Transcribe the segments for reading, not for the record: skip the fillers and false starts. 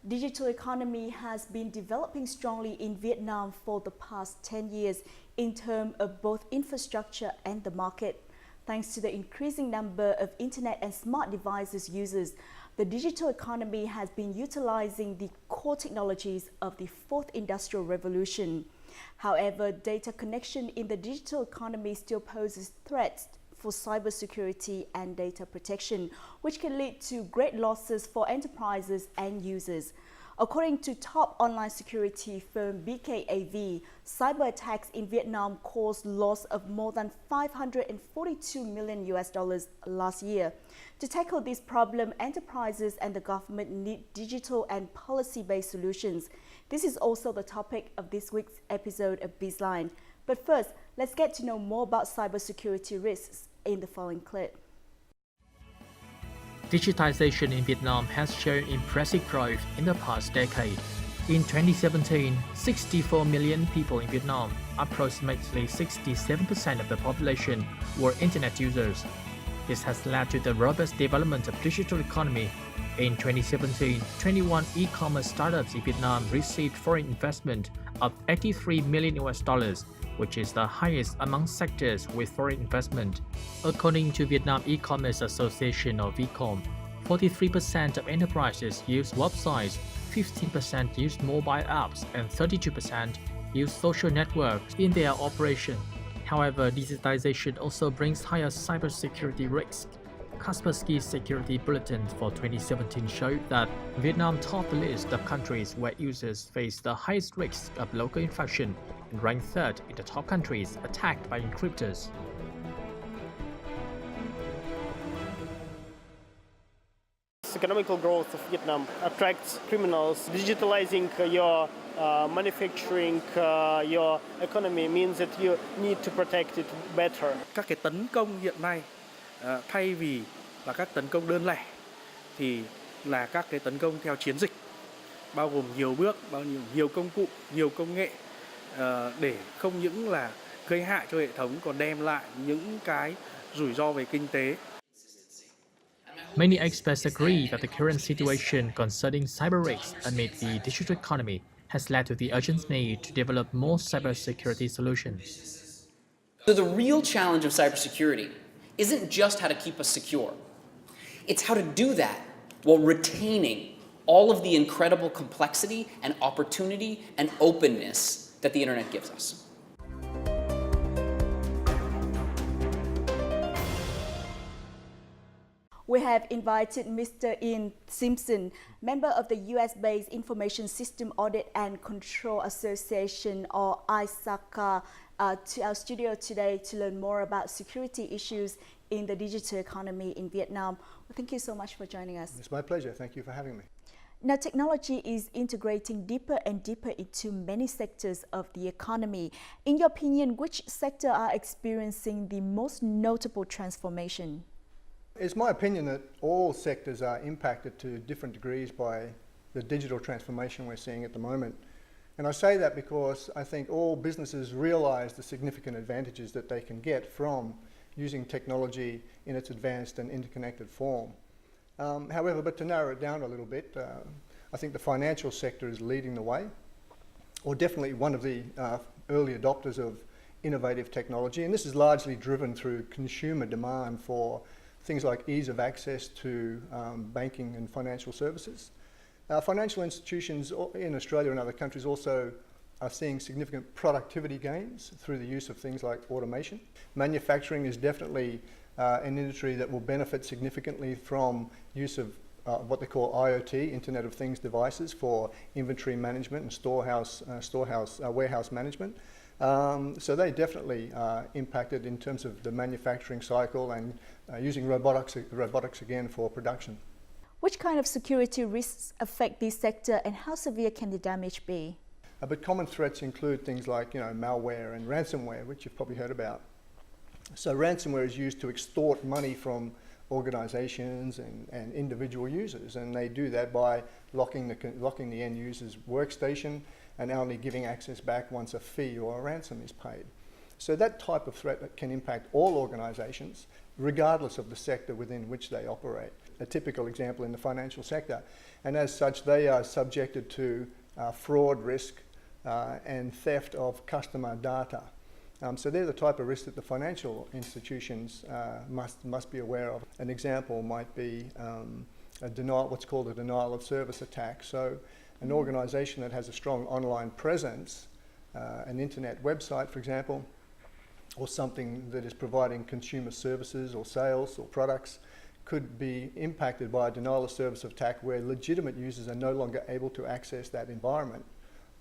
Digital economy has been developing strongly in Vietnam for the past 10 years in terms of both infrastructure and the market. Thanks to the increasing number of internet and smart devices users, the digital economy has been utilizing the core technologies of the fourth industrial revolution. However, data connection in the digital economy still poses threats for cybersecurity and data protection, which can lead to great losses for enterprises and users. According to top online security firm BKAV, cyber attacks in Vietnam caused loss of more than $542 million last year. To tackle this problem, enterprises and the government need digital and policy-based solutions. This is also the topic of this week's episode of BizLine. But first, let's get to know more about cybersecurity risks in the following clip. Digitization in Vietnam has shown impressive growth in the past decade. In 2017, 64 million people in Vietnam, approximately 67% of the population, were internet users. This has led to the robust development of digital economy. In 2017, 21 e-commerce startups in Vietnam received foreign investment of $83 million, which is the highest among sectors with foreign investment. According to Vietnam E-commerce Association or VCom, 43% of enterprises use websites, 15% use mobile apps, and 32% use social networks in their operation. However, digitization also brings higher cybersecurity risks. Kaspersky Security Bulletin for 2017 showed that Vietnam topped the list of countries where users face the highest risks of local infection and ranked third in the top countries attacked by encryptors. Economical growth of Vietnam attracts criminals. Digitalizing your manufacturing, your economy means that you need to protect it better. Các cái tấn công hiện nay thay vì là các tấn công đơn lẻ thì là các cái tấn công theo chiến dịch, bao gồm nhiều bước, bao nhiêu nhiều công cụ, nhiều công nghệ để không những là gây hại cho hệ thống còn đem lại những cái rủi ro về kinh tế. Many experts agree that the current situation concerning cyber risks amid the digital economy has led to the urgent need to develop more cybersecurity solutions. So the real challenge of cybersecurity isn't just how to keep us secure. It's how to do that while retaining all of the incredible complexity and opportunity and openness that the internet gives us. We have invited Mr. Ian Simpson, member of the US-based Information System Audit and Control Association, or ISACA, to our studio today to learn more about security issues in the digital economy in Vietnam. Well, thank you so much for joining us. It's my pleasure. Thank you for having me. Now, technology is integrating deeper and deeper into many sectors of the economy. In your opinion, which sector are experiencing the most notable transformation? It's my opinion that all sectors are impacted to different degrees by the digital transformation we're seeing at the moment. And I say that because I think all businesses realize the significant advantages that they can get from using technology in its advanced and interconnected form. However, but to narrow it down a little bit, I think the financial sector is leading the way, or definitely one of the early adopters of innovative technology. And this is largely driven through consumer demand for things like ease of access to banking and financial services. Financial institutions in Australia and other countries also are seeing significant productivity gains through the use of things like automation. Manufacturing is definitely an industry that will benefit significantly from use of what they call IoT, Internet of Things devices, for inventory management and warehouse management. So they definitely impacted in terms of the manufacturing cycle and using robotics again for production. Which kind of security risks affect this sector and how severe can the damage be? But common threats include things like malware and ransomware, which you've probably heard about. So ransomware is used to extort money from organizations and individual users, and they do that by locking the end user's workstation and only giving access back once a fee or a ransom is paid. So that type of threat can impact all organizations, regardless of the sector within which they operate. a typical example in the financial sector. And as such, they are subjected to fraud risk and theft of customer data. So they're the type of risks that the financial institutions must be aware of. An example might be what's called a denial of service attack. So an organisation that has a strong online presence, an internet website, for example, or something that is providing consumer services or sales or products, could be impacted by a denial of service attack where legitimate users are no longer able to access that environment,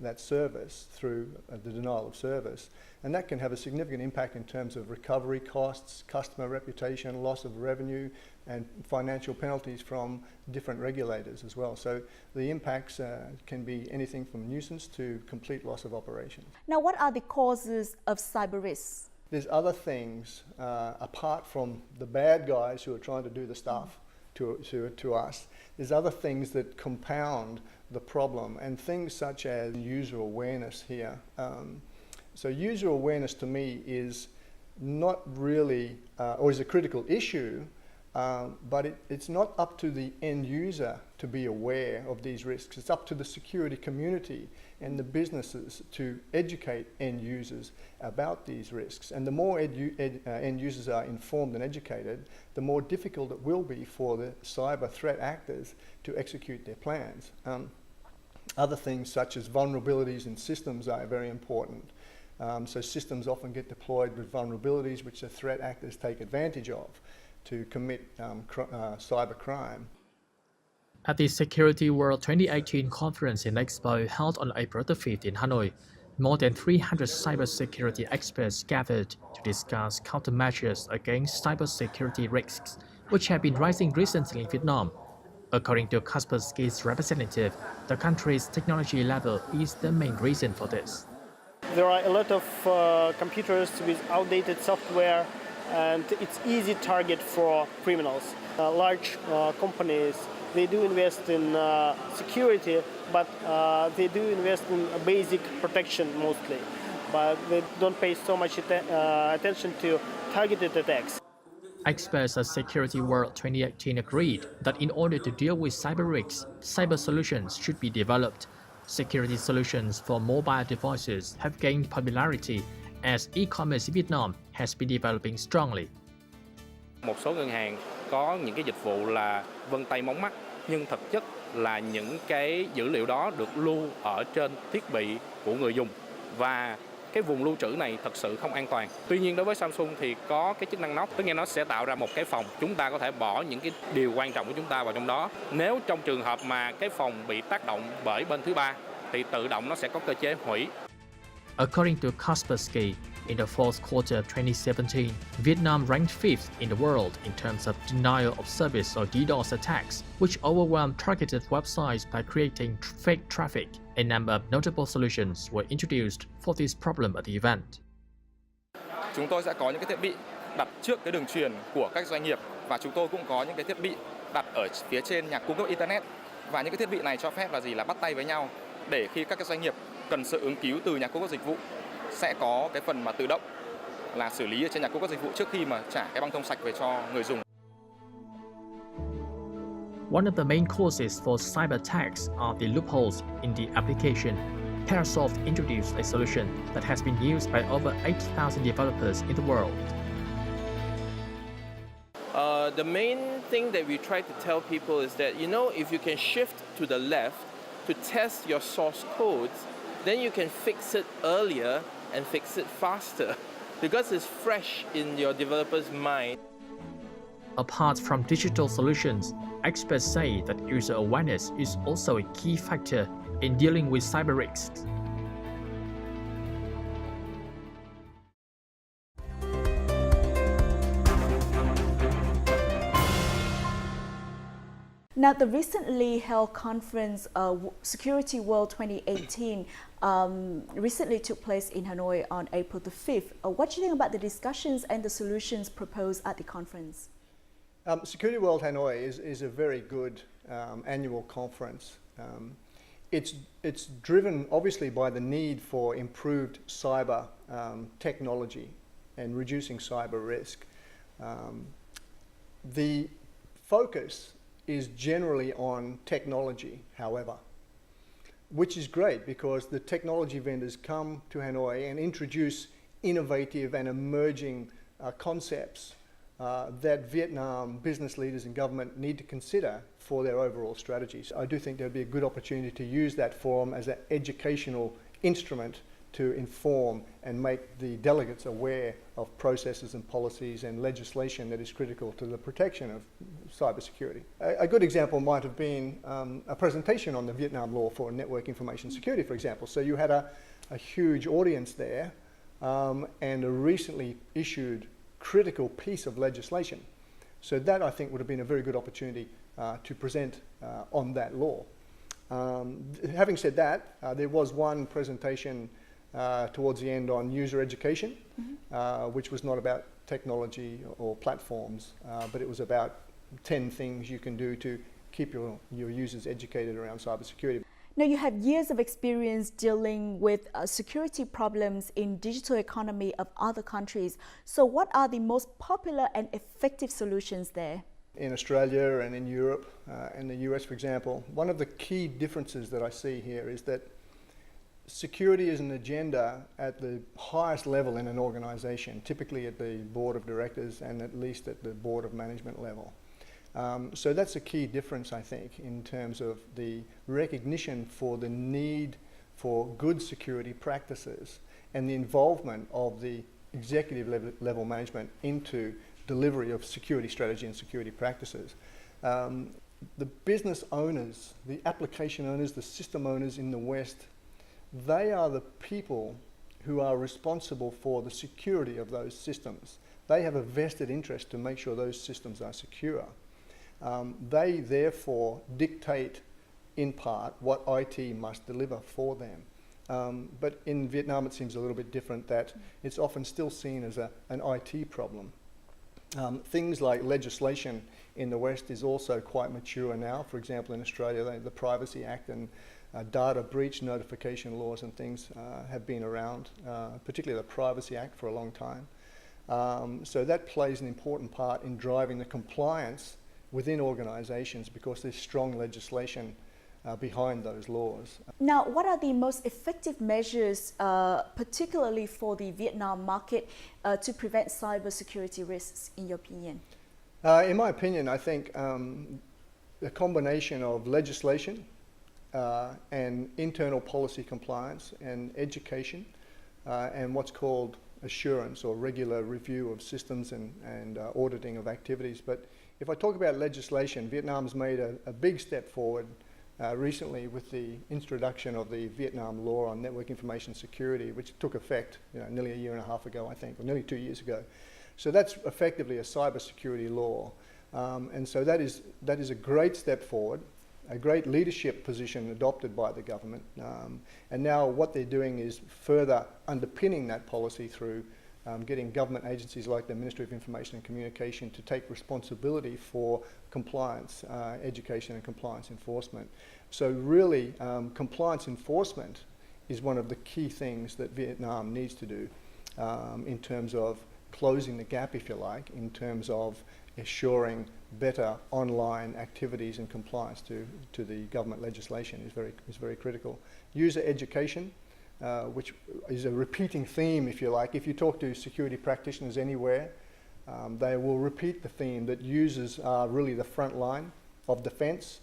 that service, through the denial of service. And that can have a significant impact in terms of recovery costs, customer reputation, loss of revenue, and financial penalties from different regulators as well. So the impacts can be anything from nuisance to complete loss of operation. Now, what are the causes of cyber risks? There's other things apart from the bad guys who are trying to do the stuff to us. There's other things that compound the problem, and things such as user awareness here. So user awareness to me is not really, or is a critical issue, but it's not up to the end user to be aware of these risks. It's up to the security community and the businesses to educate end users about these risks. And the more end users are informed and educated, the more difficult it will be for the cyber threat actors to execute their plans. Other things such as vulnerabilities in systems are very important. So systems often get deployed with vulnerabilities which the threat actors take advantage of to commit cyber crime. At the Security World 2018 conference and expo held on April the 5th in Hanoi, more than 300 cybersecurity experts gathered to discuss countermeasures against cybersecurity risks, which have been rising recently in Vietnam. According to Kaspersky's representative, the country's technology level is the main reason for this. There are a lot of computers with outdated software, and it's easy target for criminals. Large companies, they do invest in security, but they do invest in basic protection mostly. But they don't pay so much attention to targeted attacks. Experts at Security World 2018 agreed that in order to deal with cyber risks, cyber solutions should be developed. Security solutions for mobile devices have gained popularity as e-commerce in Vietnam has been developing strongly. Một số ngân hàng có những cái dịch vụ là vân tay móng mắt, nhưng thực chất là những cái dữ liệu đó được lưu ở trên thiết bị của người dùng, và cái vùng lưu trữ này thật sự không an toàn. Tuy nhiên đối với Samsung thì có cái chức năng NOC, tức là nó sẽ tạo ra một cái phòng, chúng ta có thể bỏ những cái điều quan trọng của chúng ta vào trong đó. Nếu trong trường hợp mà cái phòng bị tác động bởi bên thứ ba thì tự động nó sẽ có cơ chế hủy. According to Kaspersky, in the fourth quarter of 2017, Vietnam ranked 5th in the world in terms of denial of service or DDoS attacks, which overwhelmed targeted websites by creating fake traffic. A number of notable solutions were introduced for this problem at the event. Chúng tôi sẽ có những cái thiết bị đặt trước cái đường truyền của các doanh nghiệp, và chúng tôi cũng có những cái thiết bị đặt ở phía trên nhà cung cấp internet. Và những cái thiết bị này cho phép là gì, là bắt tay với nhau để khi các cái doanh nghiệp cần sự ứng cứu từ nhà cung cấp dịch vụ sẽ có cái phần mà tự động là xử lý ở trên nhà cung cấp dịch vụ trước khi mà trả cái băng thông sạch về cho người dùng. One of the main causes for cyber attacks are the loopholes in the application. Parasoft introduced a solution that has been used by over 8,000 developers in the world. The main thing that we try to tell people is that, if you can shift to the left to test your source codes, then you can fix it earlier and fix it faster because it's fresh in your developer's mind. Apart from digital solutions, experts say that user awareness is also a key factor in dealing with cyber risks. Now, the recently held conference, Security World 2018, recently took place in Hanoi on April the 5th. What do you think about the discussions and the solutions proposed at the conference? Security World Hanoi is a very good annual conference. It's driven obviously by the need for improved cyber technology and reducing cyber risk. The focus is generally on technology, however, which is great because the technology vendors come to Hanoi and introduce innovative and emerging concepts that Vietnam business leaders and government need to consider for their overall strategies. I do think there'd be a good opportunity to use that forum as an educational instrument to inform and make the delegates aware of processes and policies and legislation that is critical to the protection of cybersecurity. A good example might have been a presentation on the Vietnam law for network information security, for example. So you had a huge audience there and a recently issued critical piece of legislation. So that, I think, would have been a very good opportunity to present on that law. Having said that, there was one presentation towards the end on user education, which was not about technology or platforms, but it was about 10 things you can do to keep your users educated around cybersecurity. Now, you have years of experience dealing with security problems in digital economy of other countries. So what are the most popular and effective solutions there? In Australia and in Europe and the US, for example, one of the key differences that I see here is that security is an agenda at the highest level in an organization, typically at the board of directors and at least at the board of management level. So that's a key difference, I think, in terms of the recognition for the need for good security practices and the involvement of the executive level management into delivery of security strategy and security practices. The business owners, the application owners, the system owners in the West, they are the people who are responsible for the security of those systems. They have a vested interest to make sure those systems are secure. They therefore dictate in part what IT must deliver for them. But in Vietnam it seems a little bit different, that it's often still seen as an IT problem. Things like legislation in the West is also quite mature now. For example, in Australia, the Privacy Act and data breach notification laws and things have been around, particularly the Privacy Act, for a long time. So that plays an important part in driving the compliance within organisations because there's strong legislation behind those laws. Now, what are the most effective measures, particularly for the Vietnam market, to prevent cybersecurity risks, in your opinion? In my opinion, I think a combination of legislation and internal policy compliance and education and what's called assurance or regular review of systems and auditing of activities. But if I talk about legislation, Vietnam's made a big step forward recently with the introduction of the Vietnam law on network information security, which took effect nearly a year and a half ago, I think, or nearly 2 years ago. So that's effectively a cybersecurity law. And so that is a great step forward, a great leadership position adopted by the government. And now what they're doing is further underpinning that policy through getting government agencies like the Ministry of Information and Communication to take responsibility for compliance, education and compliance enforcement. So really, compliance enforcement is one of the key things that Vietnam needs to do in terms of closing the gap, if you like, in terms of assuring better online activities and compliance to the government legislation is very critical. User education, which is a repeating theme, if you like. If you talk to security practitioners anywhere, they will repeat the theme that users are really the front line of defence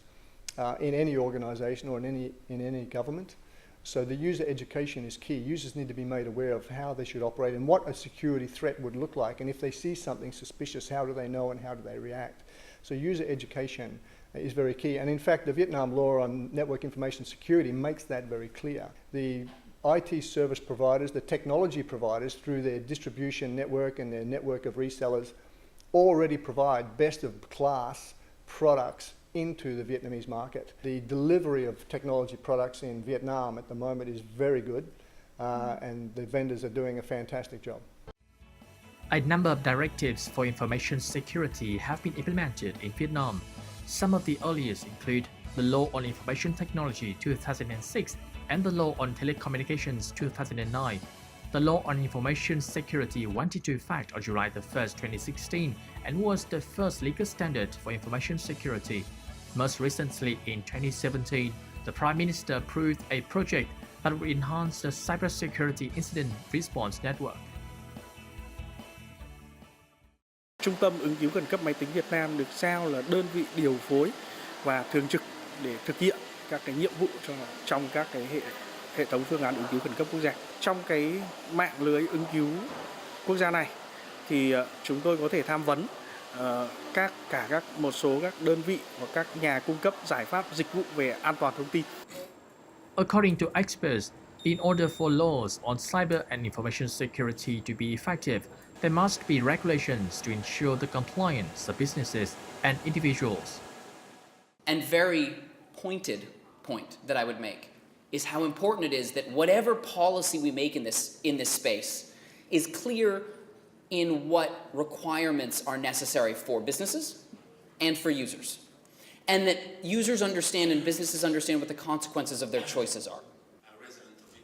in any organisation or in any government. So the user education is key. Users need to be made aware of how they should operate and what a security threat would look like. And if they see something suspicious, how do they know and how do they react? So user education is very key. And in fact, the Vietnam law on network information security makes that very clear. The IT service providers, the technology providers, through their distribution network and their network of resellers, already provide best of class products into the Vietnamese market. The delivery of technology products in Vietnam at the moment is very good, and the vendors are doing a fantastic job. A number of directives for information security have been implemented in Vietnam. Some of the earliest include the Law on Information Technology 2006 and the Law on Telecommunications 2009. The Law on Information Security went into effect on July 1, 2016 and was the first legal standard for information security. Most recently, in 2017, the Prime Minister approved a project that will enhance the cybersecurity incident response network. Trung tâm ứng cứu khẩn cấp máy tính Việt Nam được giao là đơn vị điều phối và thường trực để thực hiện các cái nhiệm vụ trong các cái hệ thống phương án ứng cứu khẩn cấp quốc gia. Trong cái mạng lưới ứng cứu quốc gia này thì chúng tôi có thể tham vấn một số các đơn vị hoặc các nhà cung cấp giải pháp dịch vụ về an toàn thông tin. According to experts, in order for laws on cyber and information security to be effective, there must be regulations to ensure the compliance of businesses and individuals. And very pointed point that I would make is how important it is that whatever policy we make in this space is clear in what requirements are necessary for businesses and for users. And that users understand and businesses understand what the consequences of their choices are.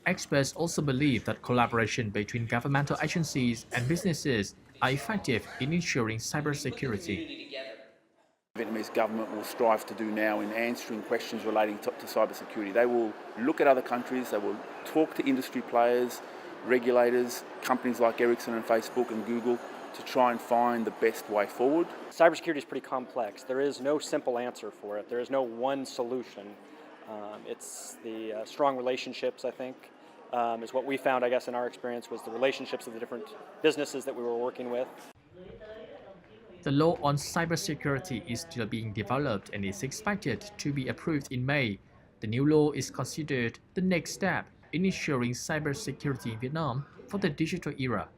Experts also believe that collaboration between governmental agencies and businesses are effective in ensuring cybersecurity. The Vietnamese government will strive to do now in answering questions relating to cybersecurity. They will look at other countries, they will talk to industry players, regulators, companies like Ericsson and Facebook and Google to try and find the best way forward. Cybersecurity is pretty complex. There is no simple answer for it. There is no one solution. It's the strong relationships, I think, is what we found, I guess, in our experience, was the relationships of the different businesses that we were working with. The law on cybersecurity is still being developed and is expected to be approved in May. The new law is considered the next step in ensuring cybersecurity in Vietnam for the digital era.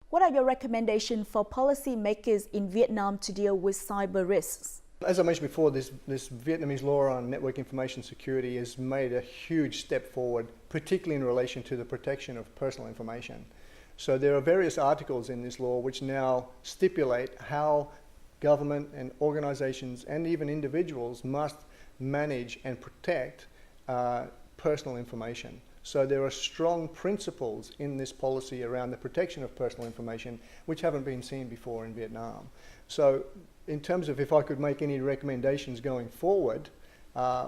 What are your recommendations for policymakers in Vietnam to deal with cyber risks? As I mentioned before, this Vietnamese law on network information security has made a huge step forward, particularly in relation to the protection of personal information. So there are various articles in this law which now stipulate how government and organizations and even individuals must manage and protect personal information. So there are strong principles in this policy around the protection of personal information which haven't been seen before in Vietnam. So in terms of if I could make any recommendations going forward,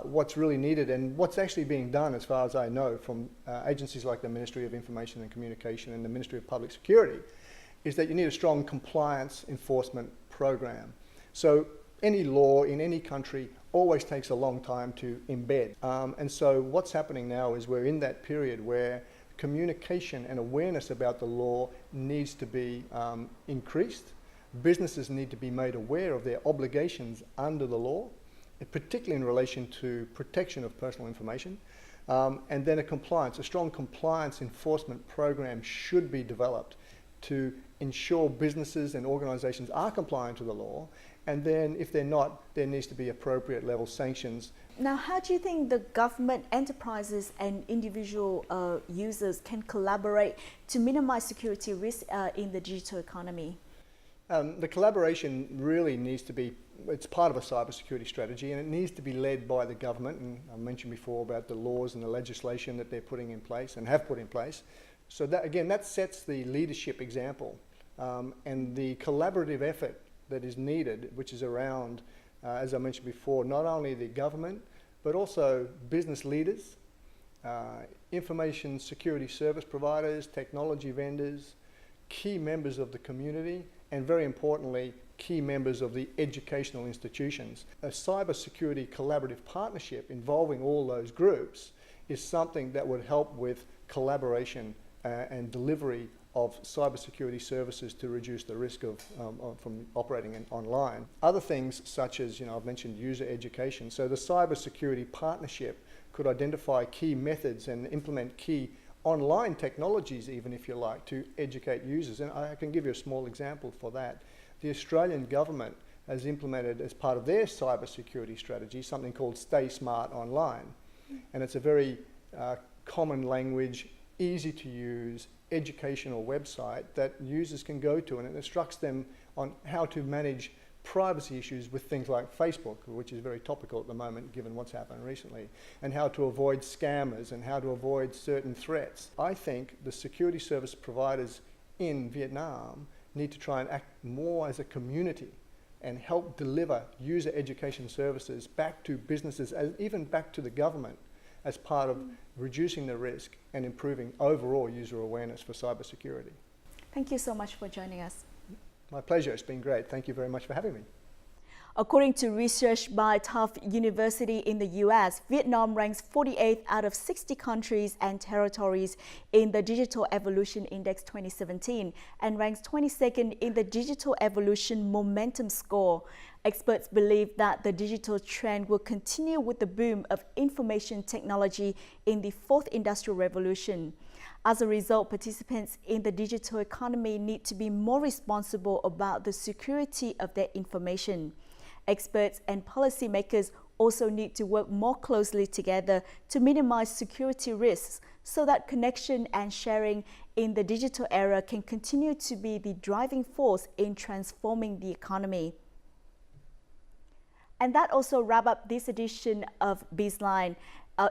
what's really needed and what's actually being done, as far as I know, from agencies like the Ministry of Information and Communication and the Ministry of Public Security, is that you need a strong compliance enforcement program. So any law in any country always takes a long time to embed. And so what's happening now is we're in that period where communication and awareness about the law needs to be increased. Businesses need to be made aware of their obligations under the law, particularly in relation to protection of personal information. And then a strong compliance enforcement program should be developed to ensure businesses and organizations are compliant to the law. And then if they're not, there needs to be appropriate level sanctions. Now, how do you think the government, enterprises and individual users can collaborate to minimize security risks in the digital economy? The collaboration really needs to be, it's part of a cybersecurity strategy, and it needs to be led by the government. And I mentioned before about the laws and the legislation that they're putting in place and have put in place. So that, again, that sets the leadership example, and the collaborative effort that is needed, which is around, as I mentioned before, not only the government, but also business leaders, information security service providers, technology vendors, key members of the community, and very importantly, key members of the educational institutions. A cybersecurity collaborative partnership involving all those groups is something that would help with collaboration and delivery of cybersecurity services to reduce the risk of from operating online. Other things such as, I've mentioned user education. So the cybersecurity partnership could identify key methods and implement key online technologies, even if you like, to educate users. And I can give you a small example for that. The Australian government has implemented, as part of their cybersecurity strategy, something called Stay Smart Online. And it's a very common language, easy to use, educational website that users can go to, and it instructs them on how to manage privacy issues with things like Facebook, which is very topical at the moment given what's happened recently, and how to avoid scammers and how to avoid certain threats. I think the security service providers in Vietnam need to try and act more as a community and help deliver user education services back to businesses, and even back to the government, as part of reducing the risk and improving overall user awareness for cybersecurity. Thank you so much for joining us. My pleasure. It's been great. Thank you very much for having me. According to research by Tufts University in the US, Vietnam ranks 48th out of 60 countries and territories in the Digital Evolution Index 2017 and ranks 22nd in the Digital Evolution Momentum Score. Experts believe that the digital trend will continue with the boom of information technology in the fourth industrial revolution. As a result, participants in the digital economy need to be more responsible about the security of their information. Experts and policymakers also need to work more closely together to minimize security risks so that connection and sharing in the digital era can continue to be the driving force in transforming the economy. And that also wraps up this edition of BizLine.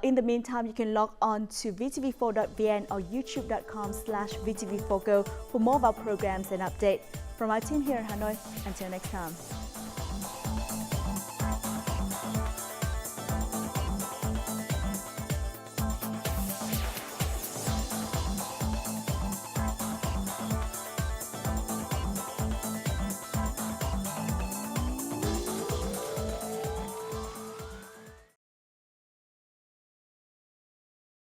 In the meantime, you can log on to vtv4.vn or youtube.com/vtvfoco for more of our programs and updates. From our team here in Hanoi, until next time.